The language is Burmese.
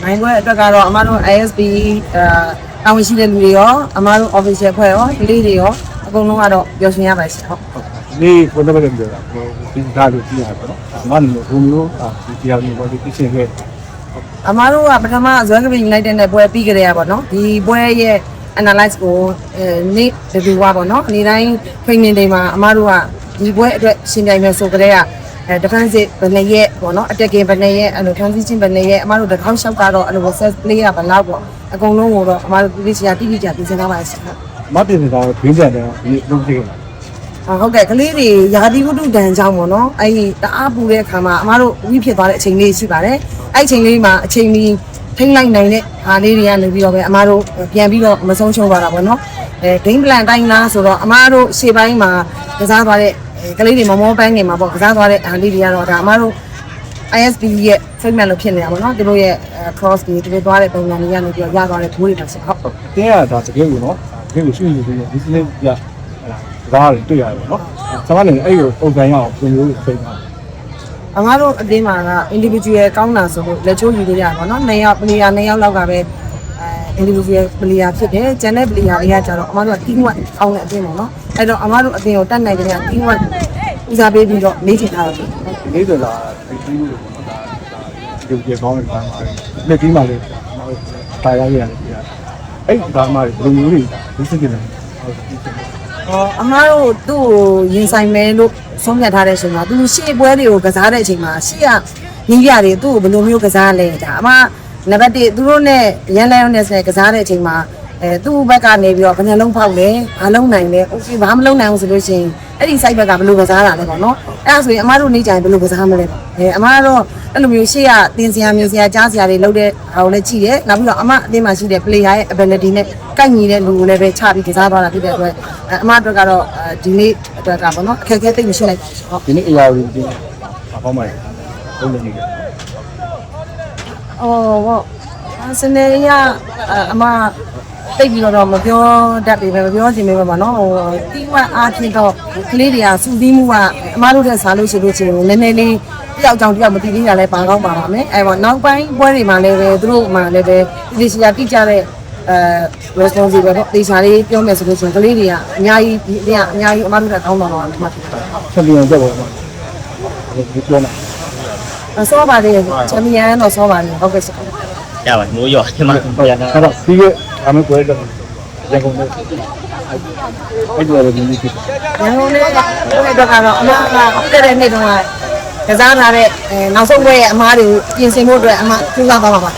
နိုင်ပွဲအတွက်ကတော့အမတို့ ISB တာဝန်ရှိတဲ့လူတွေရောအမတို့ official ဖွဲ့ရောကလေးတွေရောအကုန်လုံးကတော့ပျော်ရွှင်ရပါရှင်ဟုတ်ဒီဘယ်လိုလဲပြောတာဒီကားလို့ကြည့်ရပါတော့အမတို့ဘုံမျိုးဒီတရားမျိုးပေါ့ဒီသိရှင်ခဲ့အမတို့ကပထမဇွဲကပိ United နဲ့ပွဲပြီးကြရပါတော့ဒီပွဲရဲ့ analyze ကိုနေ့တူပါပေါ့နော်အနေတိုင်း training တွေမှာအမတို့ကဒီပွဲအတွက်ရှင်းပြမယ်ဆိုကြတဲ့defensive ဘယ်နဲ့ရဲ့ပေါ့နော် attacking ဘယ်နဲ့ရဲ့အဲ့လို transition ဘယ်နဲ့ရဲ့အမတို့တစ်ခေါက်လျှောက်ကတော့အဲ့လို set play ကဘယ်လောက်ပေါ့အကုန်လုံးကိုတော့အမတို့ပြည်စရာတိတိကျပြင်ဆင်ထားပါရှင်မပြင်နေတာဘင်းပြန်တယ်ဒီလုပ်ကြည့်ဟုတ်ကဲ့ကလေးတွေယာတိဝတ္ထုတန်ကြောင်းပေါ့နော်အဲ့ဒီတအားပူတဲ့အခါမှာအမတို့ဝိဖြစ်သွားတဲ့အချိန်လေးရှိပါတယ်အဲ့အချိန်လေးမှာအချိန်ကြီးထိမ့်လိုက်နိုင်တဲ့အားလေးတွေကနေပြီးတော့ပဲအမတို့ပြန်ပြီးတော့မဆုံးရှုံးပါတာပေါ့နော်game plan တိုင်းလားဆိုတော့အမတို့ရှေ့ပိုင်းမှာကစားသွားတဲ့ကလေးတွေမမောပိုင်းနေမှာပေါ့ကစားသွားတဲ့အားလေးတွေကတော့ဒါအမတို့ ISB ရဲ့ segment လို့ဖြစ်နေတာပေါ့နော်သူတို့ရဲ့ cross တွေသူတို့သွားတဲ့ပုံစံတွေကနေပြီးတော့ရသွားတဲ့ဘိုးတွေပါဆက်ဟုတ်တင်းကဒါတကယ်ကိုနော်တကယ်ကိုရှိနေပြီးဒီစနစ်ကကားတွေတွေ့ရတယ်ပေါ့နော်ဆမလည်းအဲ့ကိုပုံစံရအောင်ပြင်လို့ဖိတ်တာအမတို့အတင်းမှာက individual ကောင်းတာဆိုလို့လက်ချိုးယူလို့ရပါတော့2ယောက် player 2ယောက်လောက်ကပဲ individual player ဖြစ်တယ်ကျန်တဲ့ player တွေကကြတော့အမတို့က team work အောင်းတဲ့အတင်းပေါ့နော်အဲ့တော့အမတို့အတင်းကိုတတ်နိုင်ကြတဲ့ team work ဦးစားပေးပြီးတော့နေချင်တာတော့နေတယ်လားဒီလိုပေါ့နော်ဒါဒီကြေကောင်းတဲ့ဘာမှလက်ပြီးမှလည်းတာရရတယ်ပြရအဲ့ဒါမှဘယ်လိုမျိုးတွေဒီစကိနေအမတို့သူ့ကိုရင်ဆိုင်မယ်လို့ဆုံးဖြတ်ထားတဲ့အချိန်မှာသူရှေ့ပွဲတွေကိုကစားတဲ့အချိန်မှာရှေ့ကနီးပြတွေသူ့ကိုဘယ်လိုမျိုးကစားလဲဒါအမနံပါတ်1သူတို့နဲ့ရန်လိုင်းနဲ့ကစားတဲ့အချိန်မှာသူ့ဘက်ကနေပြီးတော့ဘယ်နှလုံးဖောက်လဲဘာလုံးနိုင်လဲ okay ဘာမလုံးနိုင်ဘူးဆိုလို့ရှိရင်အဲ့ဒီ site ဘက်ကဘယ်လိုကစားတာလဲပေါ့နော်အဲ့ဒါဆိုရင်အမတို့နေကြရင်ဘယ်လိုကစားမလဲအမကတော့အဲ့လိုမျိုးရှေ့ကတင်စရာမြင်စရာကြားစရာတွေလုပ်တဲ့ဟာကိုလည်းကြည့်တယ်နောက်ပြီးတော့အမအတင်းမှာရှိတဲ့ player ရဲ့ ability နဲ့ကိုက်ညီတဲ့လူကိုလည်းပဲချပြီးကစားသွားတာဖြစ်တဲ့အတွက်အမအတွက်ကတော့ဒီနေ့အတွက်ကပေါ့နော်အခက်အခဲသိမရှိလိုက်ဟုတ်ဒီနေ့အရာကြီးဒီဘာမှမဟုတ်လို့နေတယ်ဟုတ်စနေရအမတိတ်ပြီးတော့မပြောတတ်ပြီပဲမပြောချင်ပဲပါနော်ဟိုတီးဝတ်အားဖြင့်တော့ကလေးတွေကစူးသီးမှုကအမတို့တဲ့စားလို့ရှိလို့ချင်းနည်းနည်းလေးတယောက်ကြောင့်တယောက်မတည်သေးတာလည်းပါကောင်းပါပါမယ်အဲပေါ့နောက်ပိုင်းပွဲတွေမှာလည်းပဲသူတို့မှလည်းပဲဒီစီယာတိကျတဲ့responsible ပေါ့တေချာလေးပြောမယ်ဆိုလို့ချင်းကလေးတွေကအများကြီးအများကြီးအမတို့တဲ့ကောင်းပါပါမှတ်တယ်ချန်ပီယံတက်ပါမှာဒီပြောနေဆောပါတယ်ချန်ပီယံတော့ဆောပါတယ်ဟုတ်ကဲ့ရပါမိုးရောဒီမှာဟုတ်ရတယ်အဲ့တော့ဒီကအမေပွဲတော့ရန်ကုန်နဲ့အဲ့လိုလည်းဒီဖြစ်ရန်ကုန်နဲ့ပွဲတော့ကတော့အမကတဲ့နေ့တုန်းကကစားထားတဲ့နောက်ဆုံးပွဲရဲ့အမားတွေပြင်ဆင်ဖို့အတွက်အမကျူးစားသွားပါပါ